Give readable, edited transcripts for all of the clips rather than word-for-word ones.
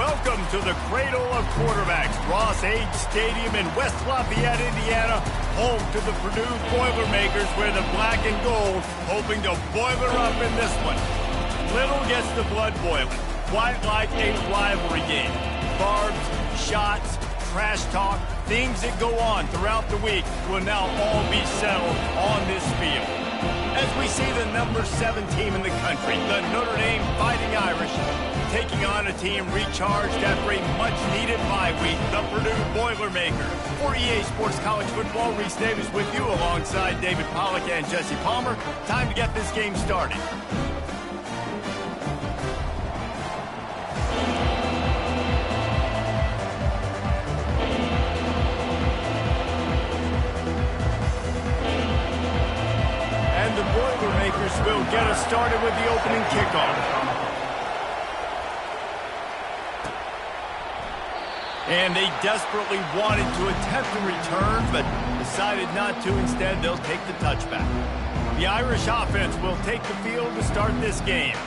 Welcome to the Cradle of Quarterbacks, Ross Age Stadium in West Lafayette, Indiana, home to the Purdue Boilermakers, where the black and gold hoping to boil her up in this one. Little gets the blood boiling, quite like a rivalry game. Barbs, shots, trash talk, things that go on throughout the week will now all be settled on this field. As we see the number 7 team in the country, the Notre Dame Fighting Irish, taking on a team recharged after a much-needed bye week, the Purdue Boilermakers. For EA Sports College Football, Reese Davis with you alongside David Pollack and Jesse Palmer. Time to get this game started. And the Boilermakers will get us started with the opening kickoff. And they desperately wanted to attempt a return, but decided not to. Instead, they'll take the touchback. The Irish offense will take the field to start this game.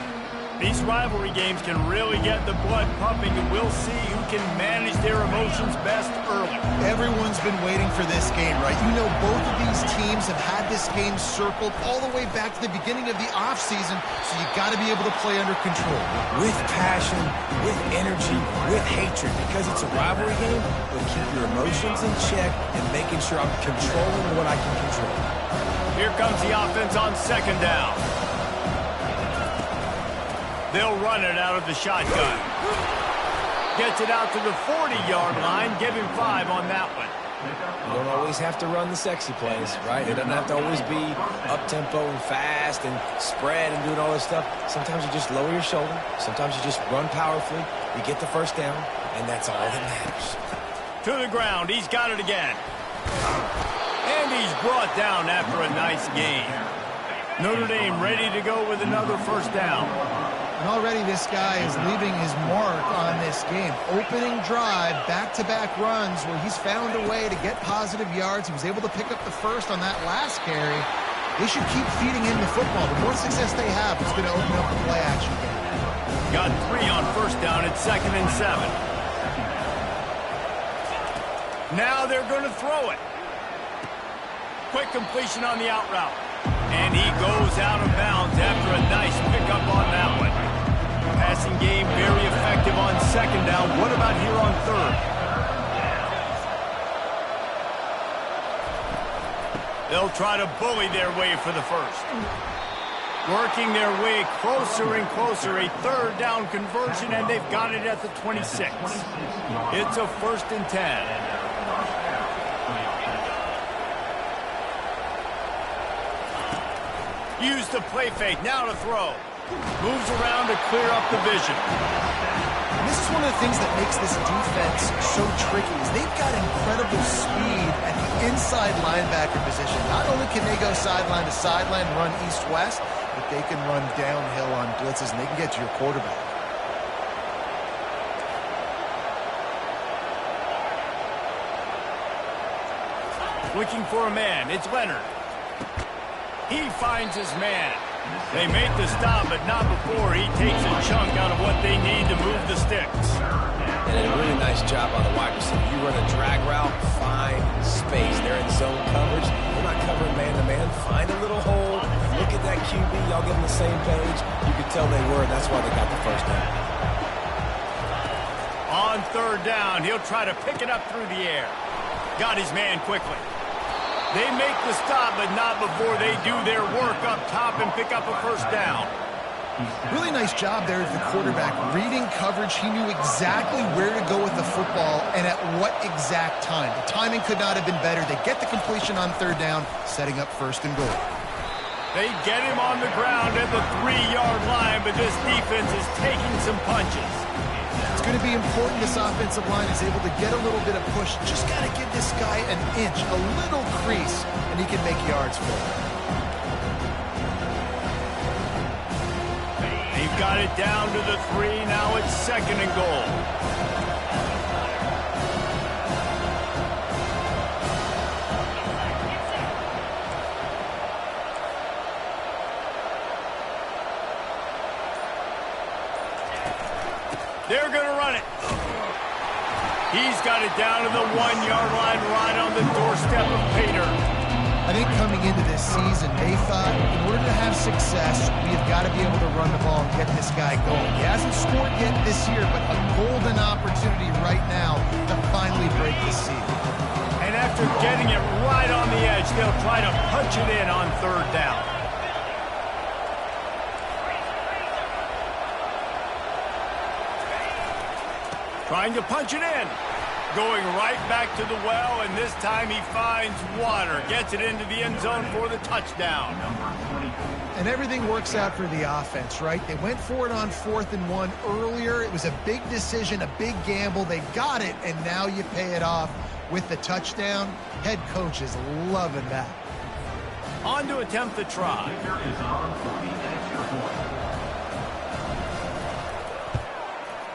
These rivalry games can really get the blood pumping, and we'll see who can manage their emotions best early. Everyone's been waiting for this game, right? You know, both of these teams have had this game circled all the way back to the beginning of the offseason, so you got to be able to play under control. With passion, with energy, with hatred, because it's a rivalry game, but keep your emotions in check and making sure I'm controlling what I can control. Here comes the offense on second down. They'll run it out of the shotgun. Gets it out to the 40-yard line. Give him 5 on that one. You don't always have to run the sexy plays, right? It doesn't have to always be up-tempo and fast and spread and doing all this stuff. Sometimes you just lower your shoulder. Sometimes you just run powerfully. You get the first down, and that's all that matters. To the ground. He's got it again. And he's brought down after a nice gain. Notre Dame ready to go with another first down. And already this guy is leaving his mark on this game. Opening drive, back-to-back runs where he's found a way to get positive yards. He was able to pick up the first on that last carry. They should keep feeding him the football. The more success they have, it's going to open up the play-action game. Got 3 on first down at 2nd and 7. Now they're going to throw it. Quick completion on the out route. And he goes out of bounds after a nice pickup on that one. Passing game very effective on second down. What about here on third? They'll try to bully their way for the first. Working their way closer and closer. A third down conversion, and they've got it at the 26. It's a 1st and 10. Use the play fake, now to throw. Moves around to clear up the vision. And this is one of the things that makes this defense so tricky is they've got incredible speed at the inside linebacker position. Not only can they go sideline to sideline, run east-west, but they can run downhill on blitzes, and they can get to your quarterback. Looking for a man, it's Leonard. He finds his man. They make the stop, but not before he takes a chunk out of what they need to move the sticks. And a really nice job on the wide receiver. You run a drag route, find space. They're in zone coverage. They're not covering man-to-man. Find a little hole. Look at that QB. Y'all get on the same page. You could tell they were, and that's why they got the first down. On third down, he'll try to pick it up through the air. Got his man quickly. They make the stop, but not before they do their work up top and pick up a first down. Really nice job there as the quarterback. Reading coverage, he knew exactly where to go with the football and at what exact time. The timing could not have been better. They get the completion on third down, setting up 1st and goal. They get him on the ground at the 3-yard line, but this defense is taking some punches. It's going to be important this offensive line is able to get a little bit of push. Just got to give this guy an inch, a little crease, and he can make yards for it. They've got it down to the 3. Now it's 2nd and goal. They're going to run it. He's got it down to the 1-yard line right on the doorstep of Pater. I think coming into this season, they thought in order to have success, we've got to be able to run the ball and get this guy going. He hasn't scored yet this year, but a golden opportunity right now to finally break the seal. And after getting it right on the edge, they'll try to punch it in on third down. Trying to punch it in. Going right back to the well, and this time he finds water. Gets it into the end zone for the touchdown. And everything works out for the offense, right? They went for it on 4th and 1 earlier. It was a big decision, a big gamble. They got it, and now you pay it off with the touchdown. Head coach is loving that. On to attempt the try.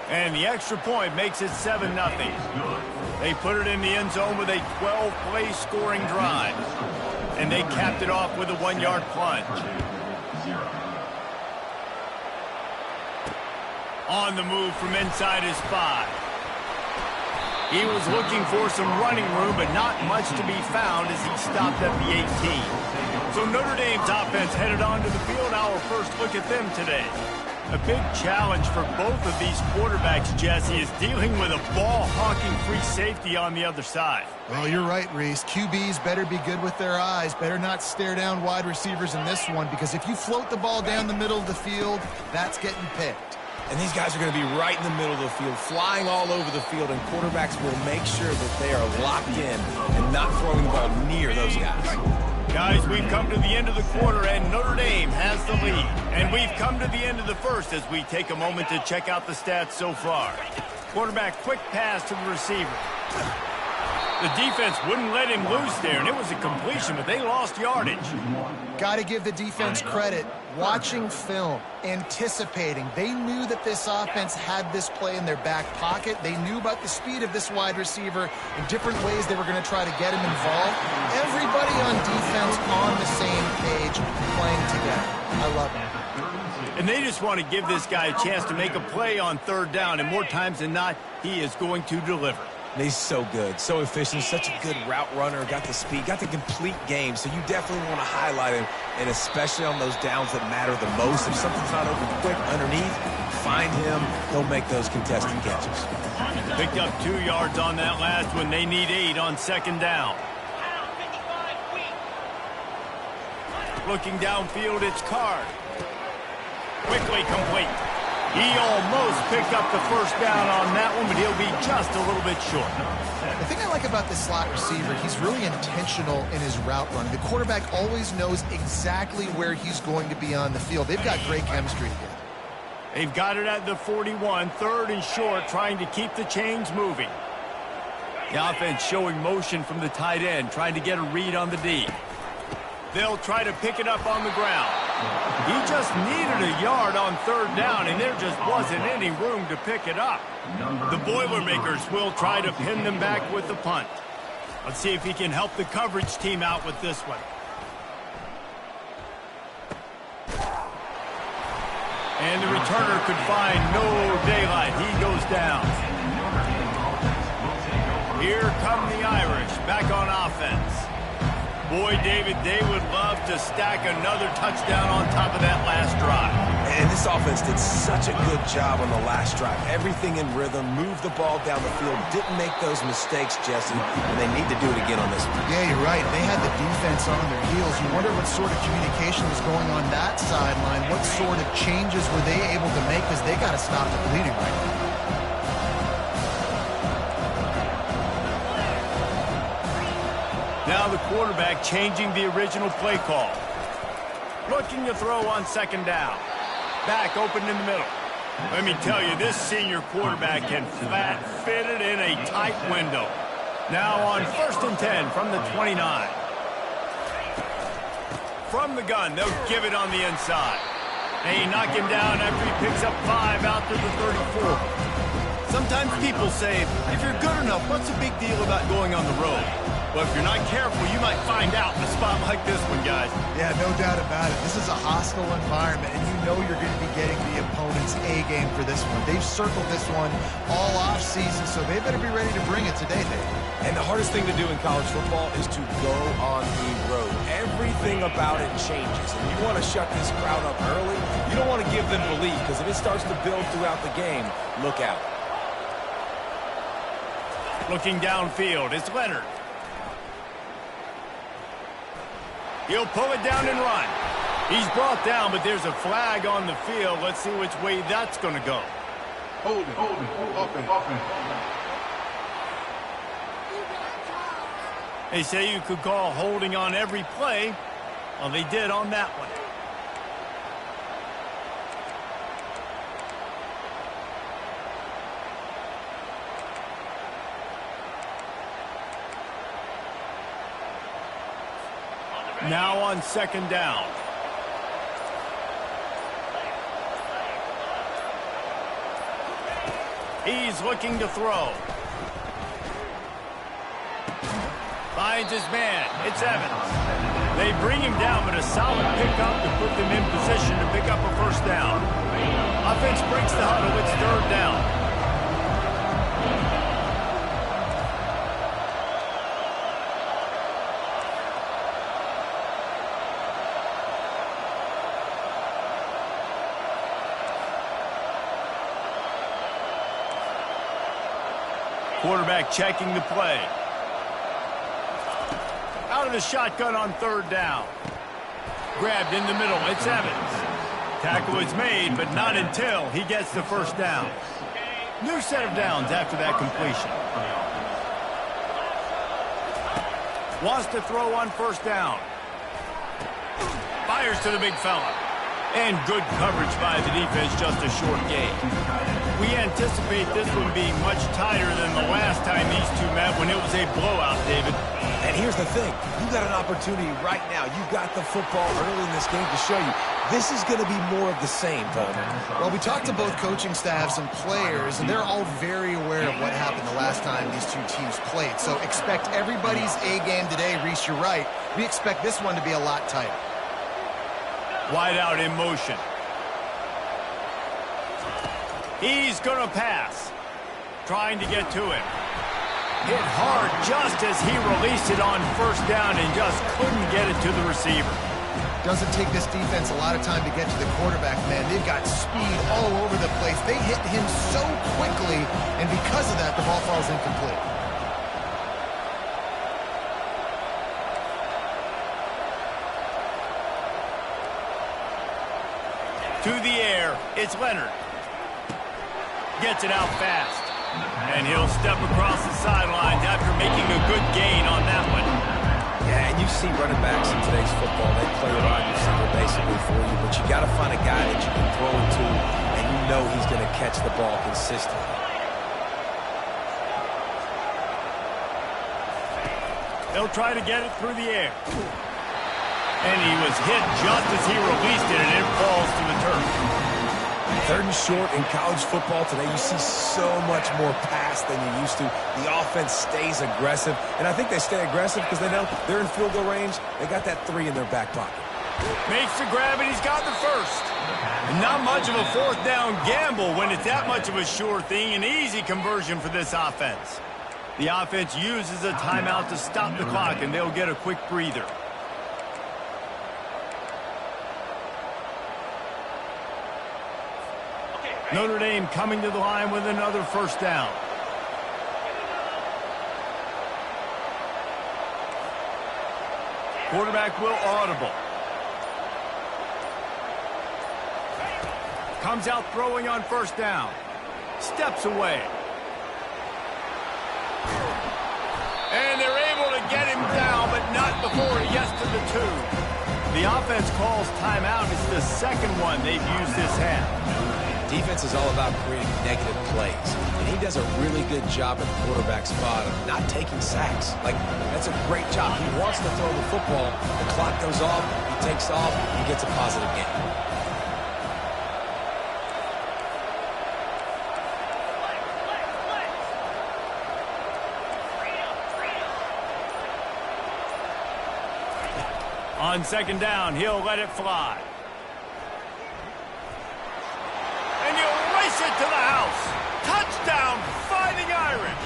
And the extra point makes it 7-0. They put it in the end zone with a 12-play scoring drive. And they capped it off with a 1-yard plunge. On the move from inside his 5. He was looking for some running room, but not much to be found as he stopped at the 18. So Notre Dame's offense headed onto the field. Our first look at them today. A big challenge for both of these quarterbacks, Jesse, is dealing with a ball-hawking free safety on the other side. Well, you're right, Reese. QBs better be good with their eyes. Better not stare down wide receivers in this one, because if you float the ball down the middle of the field, that's getting picked. And these guys are going to be right in the middle of the field, flying all over the field, and quarterbacks will make sure that they are locked in and not throwing the ball near those guys. Guys, we've come to the end of the quarter, and Notre Dame has the lead. And we've come to the end of the first as we take a moment to check out the stats so far. Quarterback, quick pass to the receiver. The defense wouldn't let him loose there, and it was a completion, but they lost yardage. Got to give the defense credit. Watching film, anticipating. They knew that this offense had this play in their back pocket. They knew about the speed of this wide receiver and different ways they were going to try to get him involved. Everybody on defense on the same page, playing together. I love it. And they just want to give this guy a chance to make a play on third down, and more times than not, he is going to deliver. He's so good, so efficient, such a good route runner, got the speed, got the complete game, so you definitely want to highlight him, and especially on those downs that matter the most. If something's not open quick underneath, find him, he'll make those contested catches. Picked up 2 yards on that last one. They need 8 on second down. Looking downfield, it's Card. Quickly complete. He almost picked up the first down on that one, but he'll be just a little bit short. The thing I like about this slot receiver, he's really intentional in his route running. The quarterback always knows exactly where he's going to be on the field. They've got great chemistry together. They've got it at the 41, 3rd and short, trying to keep the chains moving. The offense showing motion from the tight end, trying to get a read on the D. They'll try to pick it up on the ground. He just needed a yard on third down, and there just wasn't any room to pick it up. The Boilermakers will try to pin them back with the punt. Let's see if he can help the coverage team out with this one. And the returner could find no daylight. He goes down. Here come the Irish back on offense. Boy, David, they would love to stack another touchdown on top of that last drive. And this offense did such a good job on the last drive. Everything in rhythm, moved the ball down the field, didn't make those mistakes, Jesse, and they need to do it again on this one. Yeah, you're right. They had the defense on their heels. You wonder what sort of communication was going on that sideline. What sort of changes were they able to make, because they got to stop the bleeding right now. Now the quarterback changing the original play call. Looking to throw on second down. Back open in the middle. Let me tell you, this senior quarterback can flat fit it in a tight window. Now on 1st and 10 from the 29. From the gun, they'll give it on the inside. They knock him down after he picks up 5 out to the 34. Sometimes people say, if you're good enough, what's the big deal about going on the road? Well, if you're not careful, you might find out in a spot like this one, guys. Yeah, no doubt about it. This is a hostile environment, and you know you're going to be getting the opponent's A game for this one. They've circled this one all off season, so they better be ready to bring it today, Dave. And the hardest thing to do in college football is to go on the road. Everything about it changes, and you want to shut this crowd up early. You don't want to give them belief, because if it starts to build throughout the game, look out. Looking downfield, it's Leonard. He'll pull it down and run. He's brought down, but there's a flag on the field. Let's see which way that's going to go. Hold it, offense. They say you could call holding on every play. Well, they did on that one. Now on second down. He's looking to throw. Finds his man. It's Evans. They bring him down, but a solid pickup to put them in position to pick up a first down. Offense breaks the huddle. It's third down. Quarterback checking the play. Out of the shotgun on third down. Grabbed in the middle. It's Evans. Tackle is made, but not until he gets the first down. New set of downs after that completion. Wants to throw on first down. Fires to the big fella. And good coverage by the defense, just a short gain. We anticipate this one being much tighter than the last time these two met when it was a blowout, David. And here's the thing. You got an opportunity right now. You got the football early in this game to show you. This is going to be more of the same, Tony. Well, we talked to both coaching staffs and players, and they're all very aware of what happened the last time these two teams played. So expect everybody's A game today. Reese, you're right. We expect this one to be a lot tighter. Wide out in motion. He's going to pass. Trying to get to him. Hit hard just as he released it on first down and just couldn't get it to the receiver. Doesn't take this defense a lot of time to get to the quarterback, man. They've got speed all over the place. They hit him so quickly, and because of that, the ball falls incomplete. To the air, it's Leonard. Gets it out fast. And he'll step across the sidelines after making a good gain on that one. Yeah, and you see running backs in today's football, they play a wide receiver basically for you, but you got to find a guy that you can throw it to, and you know he's going to catch the ball consistently. They'll try to get it through the air. And he was hit just as he released it, and it falls to the turf. Third and short in college football today, you see so much more pass than you used to. The offense stays aggressive, and I think they stay aggressive because they know they're in field goal range. They got that 3 in their back pocket. Makes the grab, and he's got the first. Not much of a fourth down gamble when it's that much of a sure thing. An easy conversion for this offense. The offense uses a timeout to stop the clock, and they'll get a quick breather. Notre Dame coming to the line with another first down. Quarterback will audible. Comes out throwing on first down. Steps away. And they're able to get him down, but not before he gets to the 2. The offense calls timeout. It's the second one they've used this half. Defense is all about creating negative plays, and he does a really good job at the quarterback spot of not taking sacks. Like, that's a great job. He wants to throw the football. The clock goes off. He takes off. He gets a positive gain. On second down, he'll let it fly. And he'll race it to the house. Touchdown, Fighting Irish.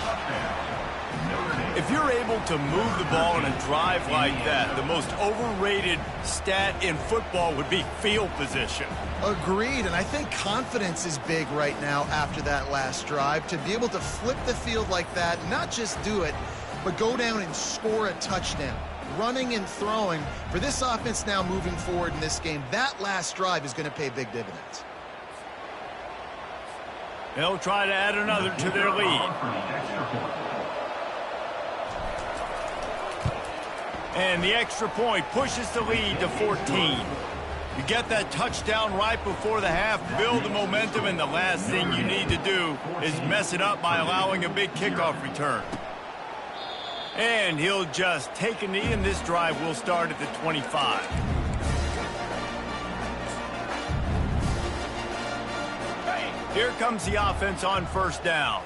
If you're able to move the ball in a drive like that, the most overrated stat in football would be field position. Agreed, and I think confidence is big right now after that last drive. To be able to flip the field like that, not just do it, but go down and score a touchdown. Running and throwing, for this offense now moving forward in this game, that last drive is going to pay big dividends. They'll try to add another to their lead. And the extra point pushes the lead to 14. You get that touchdown right before the half, build the momentum, and the last thing you need to do is mess it up by allowing a big kickoff return. And he'll just take a knee, and this drive will start at the 25. Here comes the offense on first down.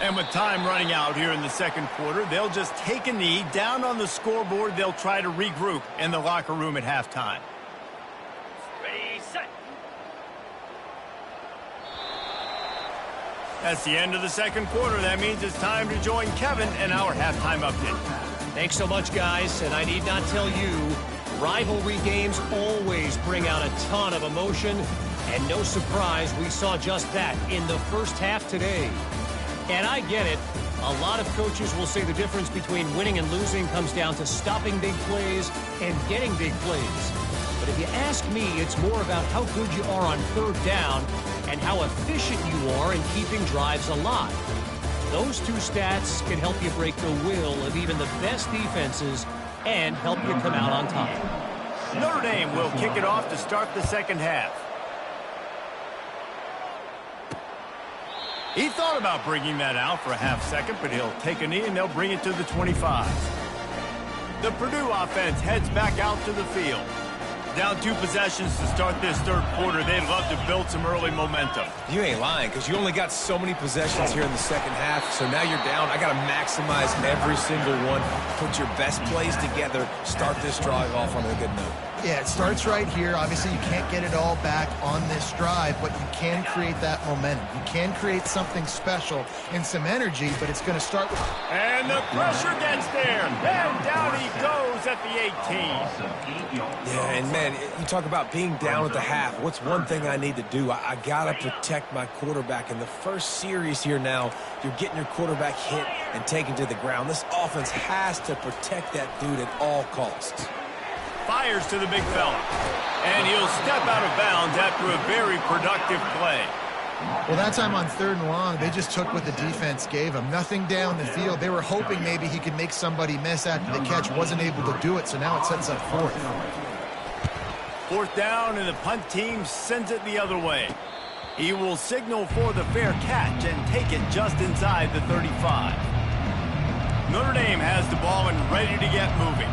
And with time running out here in the second quarter, they'll just take a knee. Down on the scoreboard, they'll try to regroup in the locker room at halftime. Ready, set. That's the end of the second quarter. That means it's time to join Kevin in our halftime update. Thanks so much, guys. And I need not tell you, rivalry games always bring out a ton of emotion. And no surprise, we saw just that in the first half today. And I get it. A lot of coaches will say the difference between winning and losing comes down to stopping big plays and getting big plays. But if you ask me, it's more about how good you are on third down and how efficient you are in keeping drives alive. Those two stats can help you break the will of even the best defenses and help you come out on top. Notre Dame will kick it off to start the second half. He thought about bringing that out for a half second, but he'll take a knee and they'll bring it to the 25. The Purdue offense heads back out to the field. Down 2 possessions to start this third quarter. They'd love to build some early momentum. You ain't lying, because you only got so many possessions here in the second half, so now you're down. I got to maximize every single one, put your best plays together, start this drive off on a good note. Yeah, it starts right here. Obviously, you can't get it all back on this drive, but you can create that momentum. You can create something special and some energy, but it's going to start with... And the pressure gets there. And down he goes at the 18. Yeah, and man, you talk about being down at the half. What's one thing I need to do? I got to protect my quarterback. In the first series here now, you're getting your quarterback hit and taken to the ground. This offense has to protect that dude at all costs. Fires to the big fella. And he'll step out of bounds after a very productive play. Well, that time on 3rd and long, they just took what the defense gave him. Nothing down the field. They were hoping maybe he could make somebody miss after the catch. Wasn't able to do it, so now it sets up 4th. 4th down, and the punt team sends it the other way. He will signal for the fair catch and take it just inside the 35. Notre Dame has the ball and ready to get moving.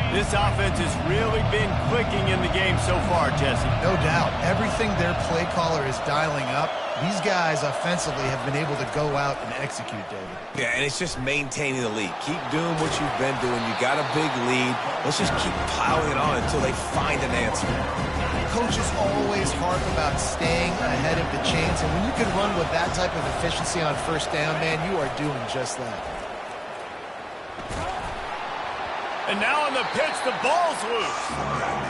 This offense has really been clicking in the game so far, Jesse. No doubt. Everything their play caller is dialing up, these guys offensively have been able to go out and execute, David. Yeah, and it's just maintaining the lead. Keep doing what you've been doing. You got a big lead. Let's just keep piling it on until they find an answer. Coaches always harp about staying ahead of the chains, and when you can run with that type of efficiency on first down, man, you are doing just that. And now on the pitch, the ball's loose.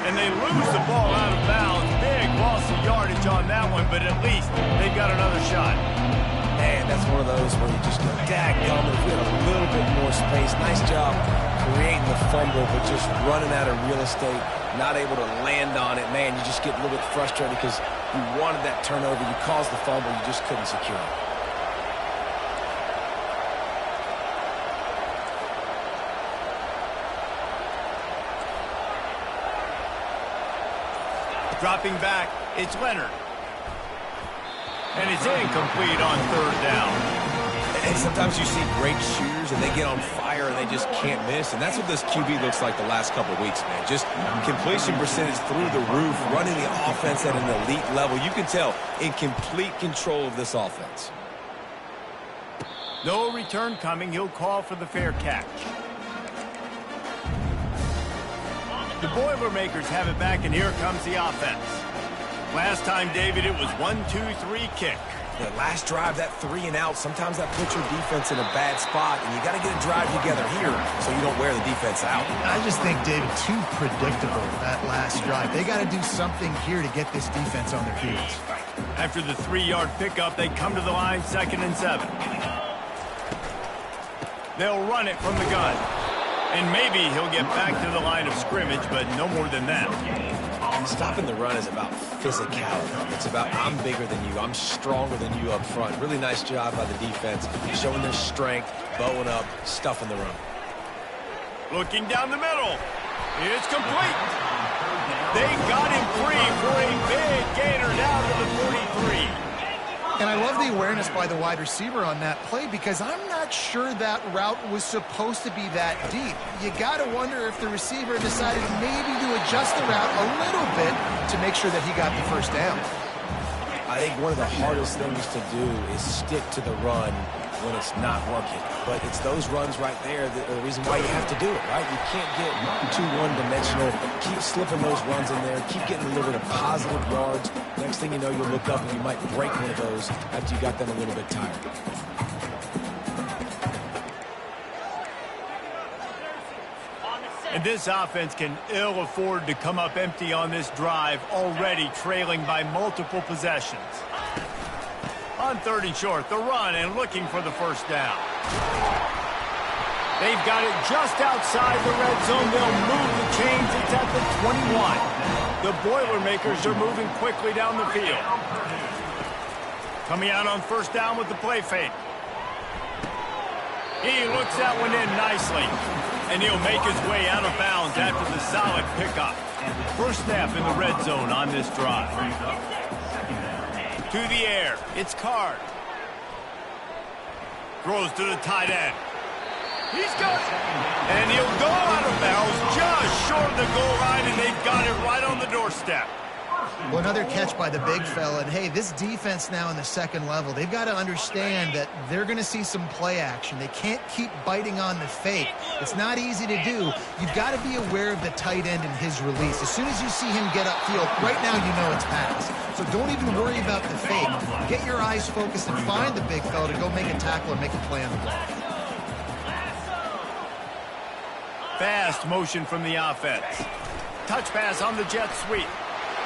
And they lose the ball out of bounds. Big loss of yardage on that one, but at least they've got another shot. Man, that's one of those where you just go, dadgummit, if we had a little bit more space. Nice job creating the fumble, but just running out of real estate, not able to land on it. Man, you just get a little bit frustrated because you wanted that turnover. You caused the fumble. You just couldn't secure it. Dropping back, it's Leonard. And it's incomplete on 3rd down. And sometimes you see great shooters and they get on fire and they just can't miss. And that's what this QB looks like the last couple of weeks, man. Just completion percentage through the roof, running the offense at an elite level. You can tell in complete control of this offense. No return coming. He'll call for the fair catch. The Boilermakers have it back, and here comes the offense. Last time, David, it was 1-2-3 kick. That last drive, that 3 and out, sometimes that puts your defense in a bad spot, and you got to get a drive together here so you don't wear the defense out. I just think, David, too predictable, that last drive. They got to do something here to get this defense on their heels. After the 3-yard pickup, they come to the line, 2nd and 7. They'll run it from the gun. And maybe he'll get back to the line of scrimmage, but no more than that. Stopping the run is about physicality. It's about I'm bigger than you, I'm stronger than you up front. Really nice job by the defense, showing their strength, bowing up, stuffing the run. Looking down the middle. It's complete. They got him free for a big gainer down to the 43. And I love the awareness by the wide receiver on that play because I'm not sure that route was supposed to be that deep. You got to wonder if the receiver decided maybe to adjust the route a little bit to make sure that he got the first down. I think one of the hardest things to do is stick to the run when it's not working. But it's those runs right there that are the reason why you have to do it, right? You can't get too one-dimensional. Keep slipping those runs in there. Keep getting a little bit of positive yards. Next thing you know, you'll look up and you might break one of those after you got them a little bit tired. And this offense can ill afford to come up empty on this drive, already trailing by multiple possessions. On 3rd and short, the run and looking for the first down. They've got it just outside the red zone. They'll move the chains. It's at the 21. The Boilermakers are moving quickly down the field. Coming out on first down with the play fake. He looks that one in nicely. And he'll make his way out of bounds after the solid pickup. First snap in the red zone on this drive. To the air, it's Card. Throws to the tight end. He's got it. And he'll go out of bounds just short of the goal line, and they've got it right on the doorstep. Well, another catch by the big fella. And, hey, this defense now in the second level, they've got to understand that they're going to see some play action. They can't keep biting on the fake. It's not easy to do. You've got to be aware of the tight end and his release. As soon as you see him get upfield, right now you know it's pass. So don't even worry about the fake. Get your eyes focused and find the big fella to go make a tackle or make a play on the ball. Fast motion from the offense. Touch pass on the jet sweep.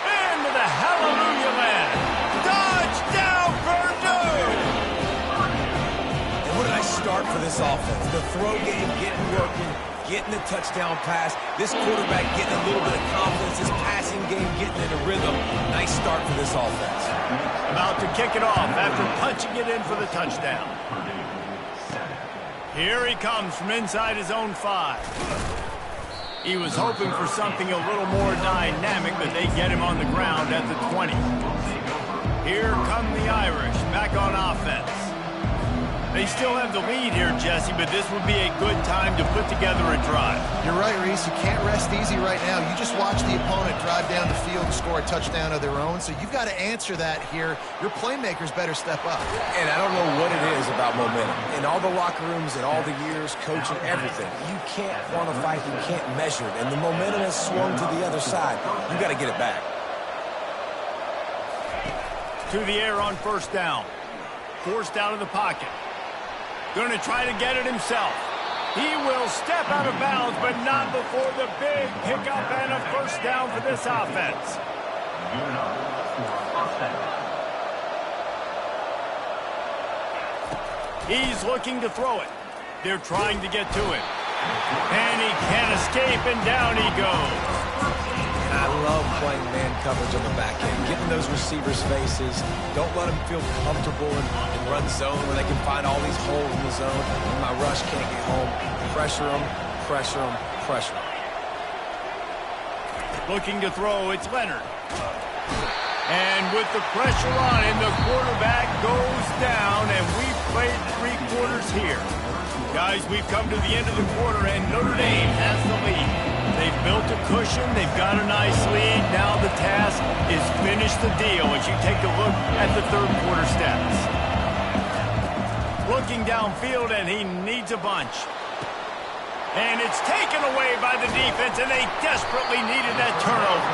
Into the hallelujah land. Touchdown, Purdue! And what a nice start for this offense. The throw game getting working, getting the touchdown pass. This quarterback getting a little bit of confidence. This passing game getting in a rhythm. Nice start for this offense. About to kick it off after punching it in for the touchdown. Here he comes from inside his own 5. He was hoping for something a little more dynamic, but they get him on the ground at the 20. Here come the Irish back on offense. They still have the lead here, Jesse, but this would be a good time to put together a drive. You're right, Reese. You can't rest easy right now. You just watch the opponent drive down the field and score a touchdown of their own, so you've got to answer that here. Your playmakers better step up. And I don't know what it is about momentum. In all the locker rooms, in all the years, coaching, everything, you can't quantify it, you can't measure it. And the momentum has swung to the other side. You got to get it back. To the air on first down. Forced out of the pocket. Going to try to get it himself. He will step out of bounds, but not before the big pickup and a first down for this offense. He's looking to throw it. They're trying to get to him. And he can't escape, and down he goes. I love playing man coverage on the back end, getting those receivers' faces. Don't let them feel comfortable in run zone where they can find all these holes in the zone. And my rush can't get home. Pressure them, pressure them, pressure them. Looking to throw, it's Leonard. And with the pressure on him, the quarterback goes down, and we've played 3 quarters here. Guys, we've come to the end of the quarter, and Notre Dame has the lead. They've built a cushion. They've got a nice lead. Now the task is finish the deal as you take a look at the third quarter stats. Looking downfield, and he needs a bunch. And it's taken away by the defense, and they desperately needed that turnover.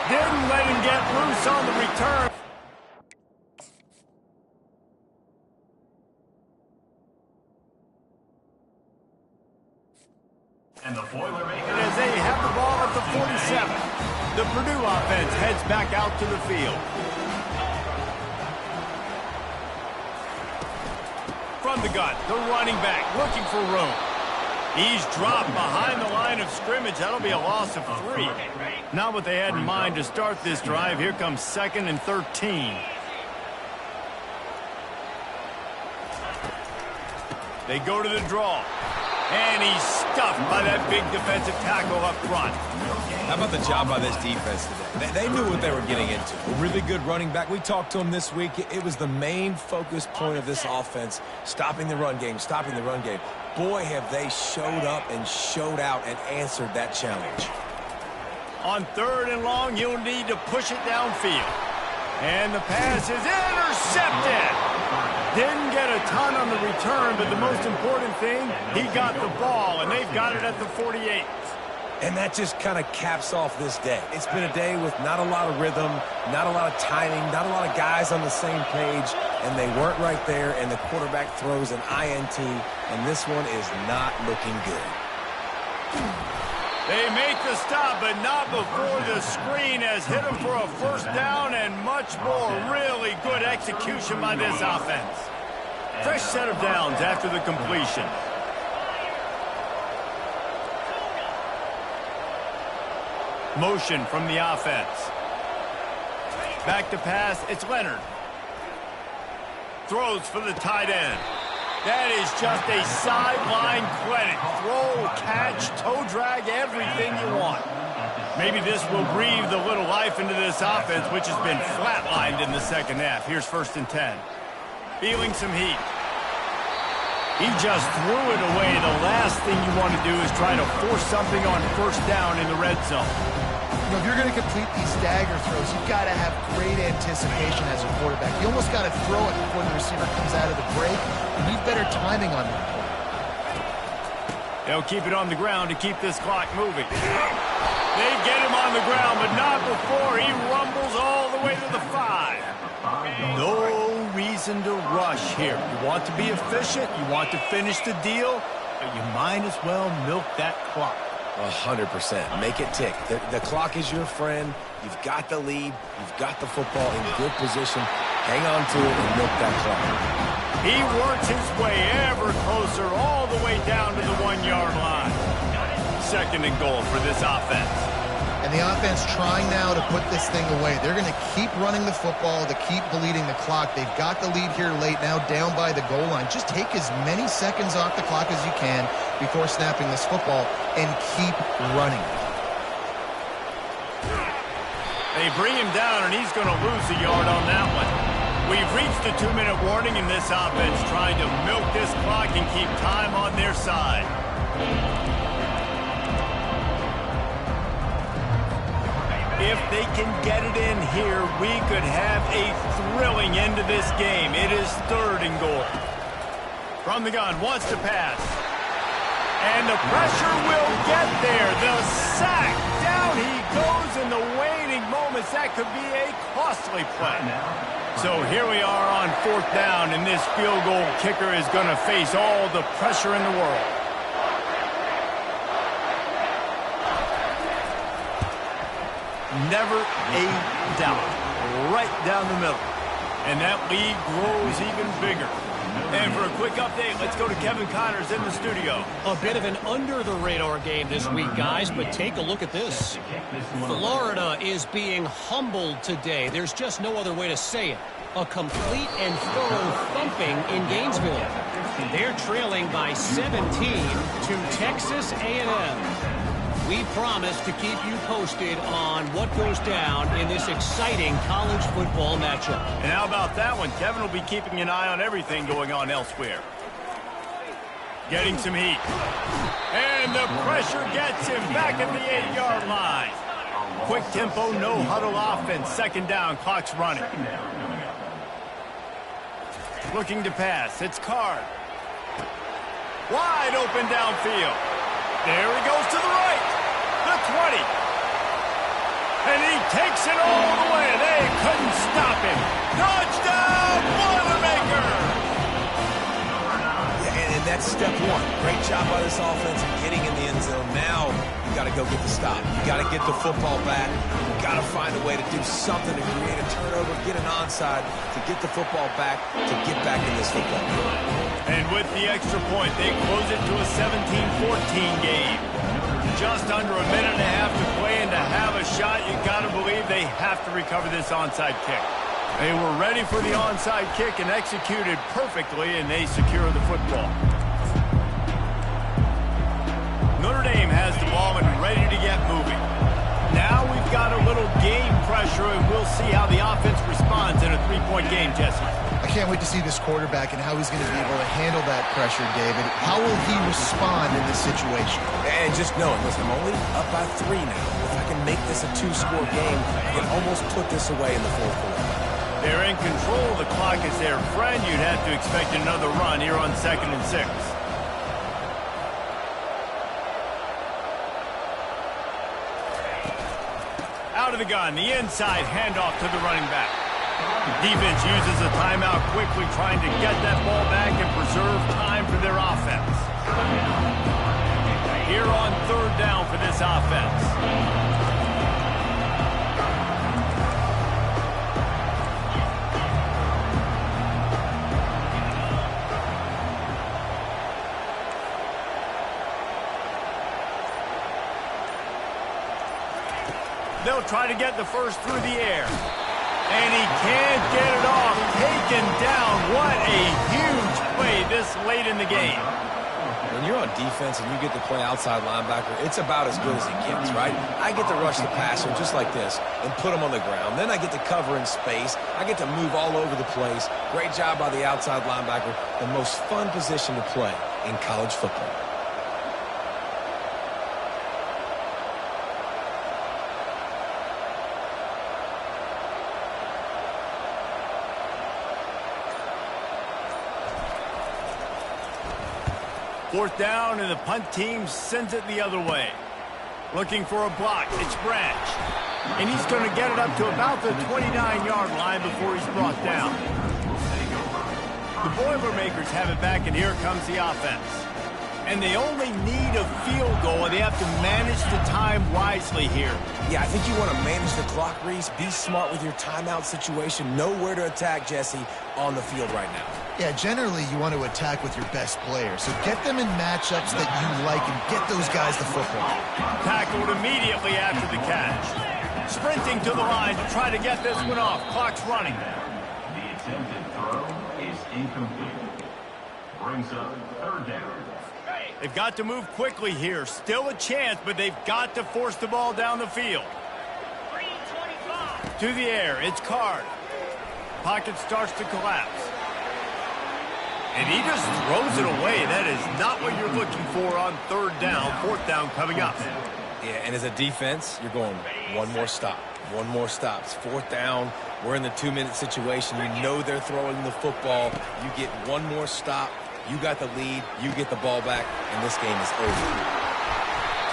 Didn't let him get loose on the return. And the Boilermakers, As they have the ball at the 47. The Purdue offense heads back out to the field. From the gun, the running back looking for room. He's dropped behind the line of scrimmage. That'll be a loss of 3. Not what they had in mind to start this drive. Here comes 2nd and 13. They go to the draw. And he's stuffed by that big defensive tackle up front. How about the job by this defense today? They knew what they were getting into. A really good running back. We talked to him this week. It was the main focus point of this offense, stopping the run game, stopping the run game. Boy, have they showed up and showed out and answered that challenge. On 3rd and long, you'll need to push it downfield. And the pass is intercepted. Didn't get a ton on the return, but the most important thing, he got the ball, and they've got it at the 48. And that just kind of caps off this day. It's been a day with not a lot of rhythm, not a lot of timing, not a lot of guys on the same page, and they weren't right there, and the quarterback throws an INT, and this one is not looking good. They make the stop, but not before the screen has hit them for a first down and much more. Really good execution by this offense. Fresh set of downs after the completion. Motion from the offense. Back to pass, it's Leonard. Throws for the tight end. That is just a sideline clinic. Throw, catch, toe drag, everything you want. Maybe this will breathe a little life into this offense, which has been flatlined in the second half. Here's 1st and 10. Feeling some heat. He just threw it away. The last thing you want to do is try to force something on 1st down in the red zone. You know, if you're going to complete these stagger throws, you've got to have great anticipation as a quarterback. You almost got to throw it before the receiver comes out of the break. You need better timing on that. They'll keep it on the ground to keep this clock moving. They get him on the ground, but not before he rumbles all the way to the 5. No reason to rush here. You want to be efficient, you want to finish the deal, but you might as well milk that clock. 100%. Make it tick. The clock is your friend. You've got the lead. You've got the football in good position. Hang on to it and milk that clock. He works his way ever closer all the way down to the 1-yard line. 2nd and goal for this offense. And the offense trying now to put this thing away. They're going to keep running the football to keep bleeding the clock. They've got the lead here late, now down by the goal line. Just take as many seconds off the clock as you can before snapping this football and keep running. They bring him down, and he's going to lose a yard on that one. We've reached the 2-minute warning, and this offense trying to milk this clock and keep time on their side. If they can get it in here, we could have a thrilling end to this game. It is 3rd and goal. From the gun, wants to pass. And the pressure will get there. The sack. Down he goes in the waning moments. That could be a costly play. So here we are on 4th down, and this field goal kicker is going to face all the pressure in the world. Never a doubt. Right down the middle. And that lead grows even bigger. And for a quick update, let's go to Kevin Connors in the studio. A bit of an under-the-radar game this week, guys, but take a look at this. Florida is being humbled today. There's just no other way to say it. A complete and thorough thumping in Gainesville. They're trailing by 17 to Texas A&M. We promise to keep you posted on what goes down in this exciting college football matchup. And how about that one? Kevin will be keeping an eye on everything going on elsewhere. Getting some heat. And the pressure gets him back at the 8-yard line. Quick tempo, no huddle offense. 2nd down, clock's running. Looking to pass. It's Card. Wide open downfield. There he goes to the right. The 20. And he takes it all the way. They couldn't stop him. Touchdown, Boilermaker! And that's step one. Great job by this offense of getting in the end zone. Now you got to go get the stop. You got to get the football back. You got to find a way to do something to create a turnover, get an onside, to get the football back, to get back in this football game. And with the extra point, they close it to a 17-14 game. Just under a minute and a half to play, and to have a shot, you got to believe they have to recover this onside kick. They were ready for the onside kick and executed perfectly, and they secure the football. Notre Dame has the ball and ready to get moving. Now we've got a little game pressure, and we'll see how the offense responds in a three-point game, Jesse. I can't wait to see this quarterback and how he's going to be able to handle that pressure, David. How will he respond in this situation? And just knowing, listen, I'm only up by 3 now. If I can make this a 2-score game, I can almost put this away in the fourth quarter. They're in control. The clock is their friend. You'd have to expect another run here on 2nd and 6. Out of the gun, the inside handoff to the running back. Defense uses a timeout quickly, trying to get that ball back and preserve time for their offense. Here on 3rd down for this offense. They'll try to get the first through the air. And he can't get it off. Taken down. What a huge play this late in the game. When you're on defense and you get to play outside linebacker, it's about as good as it gets, right? I get to rush the passer just like this and put him on the ground. Then I get to cover in space. I get to move all over the place. Great job by the outside linebacker. The most fun position to play in college football. Fourth down, and the punt team sends it the other way. Looking for a block. It's Branch. And he's going to get it up to about the 29-yard line before he's brought down. The Boilermakers have it back, and here comes the offense. And they only need a field goal, and they have to manage the time wisely here. Yeah, I think you want to manage the clock, Reese. Be smart with your timeout situation. Know where to attack, Jesse, on the field right now. Yeah, generally you want to attack with your best players. So get them in matchups that you like and get those guys the football. Tackled immediately after the catch. Sprinting to the line to try to get this one off. Clock's running. The attempted throw is incomplete. Brings up 3rd down. They've got to move quickly here. Still a chance, but they've got to force the ball down the field. To the air, it's Card. Pocket starts to collapse. And he just throws it away. That is not what you're looking for on 3rd down. 4th down coming up. Yeah, and as a defense, you're going one more stop. One more stop. It's 4th down. We're in the 2-minute situation. You know they're throwing the football. You get one more stop. You got the lead. You get the ball back, and this game is over.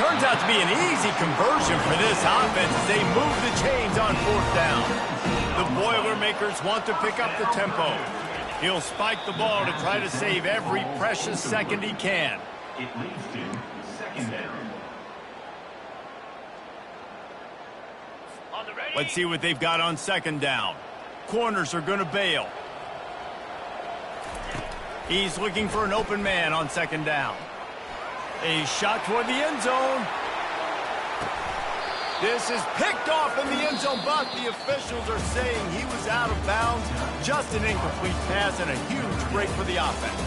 Turns out to be an easy conversion for this offense as they move the chains on 4th down. The Boilermakers want to pick up the tempo. He'll spike the ball to try to save every precious second he can. It leads to 2nd down. Let's see what they've got on 2nd down. Corners are going to bail. He's looking for an open man on 2nd down. A shot toward the end zone. This is picked off in the end zone, but the officials are saying he was out of bounds. Just an incomplete pass and a huge break for the offense.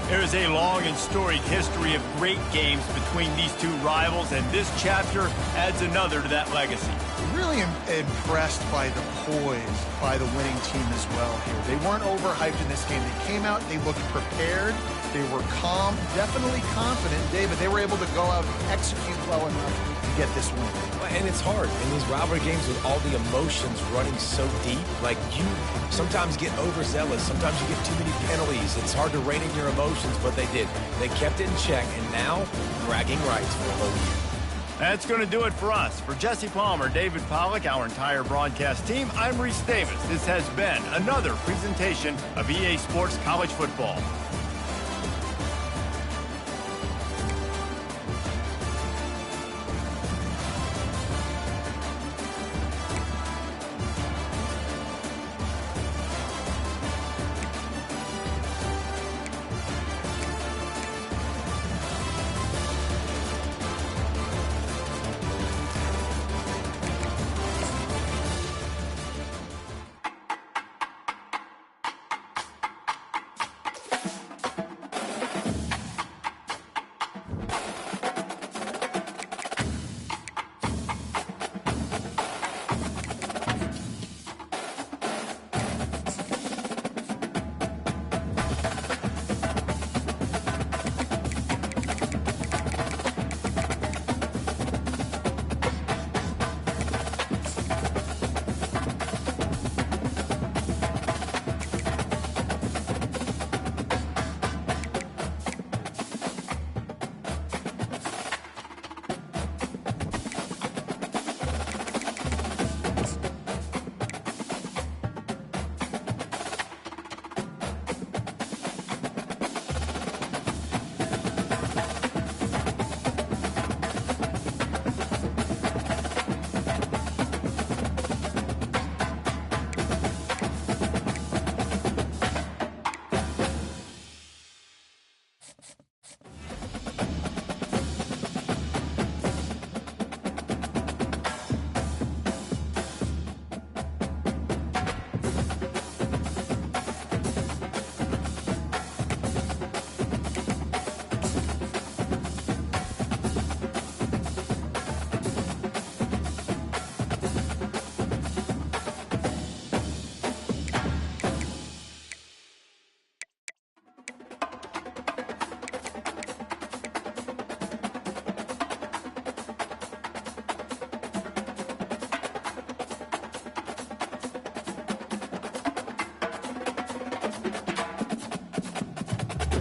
There is a long and storied history of great games between these two rivals, and this chapter adds another to that legacy. Really impressed by the poise by the winning team as well here. They weren't overhyped in this game. They came out, they looked prepared, they were calm, definitely confident. David, they were able to go out and execute well enough to get this win. And it's hard in these rivalry games with all the emotions running so deep. Like, you sometimes get overzealous. Sometimes you get too many penalties. It's hard to rein in your emotions. interceptions, but they did. They kept it in check, and now bragging rights for a whole year. That's going to do it for us. For Jesse Palmer, David Pollack, our entire broadcast team, I'm Reese Davis. This has been another presentation of EA Sports College Football.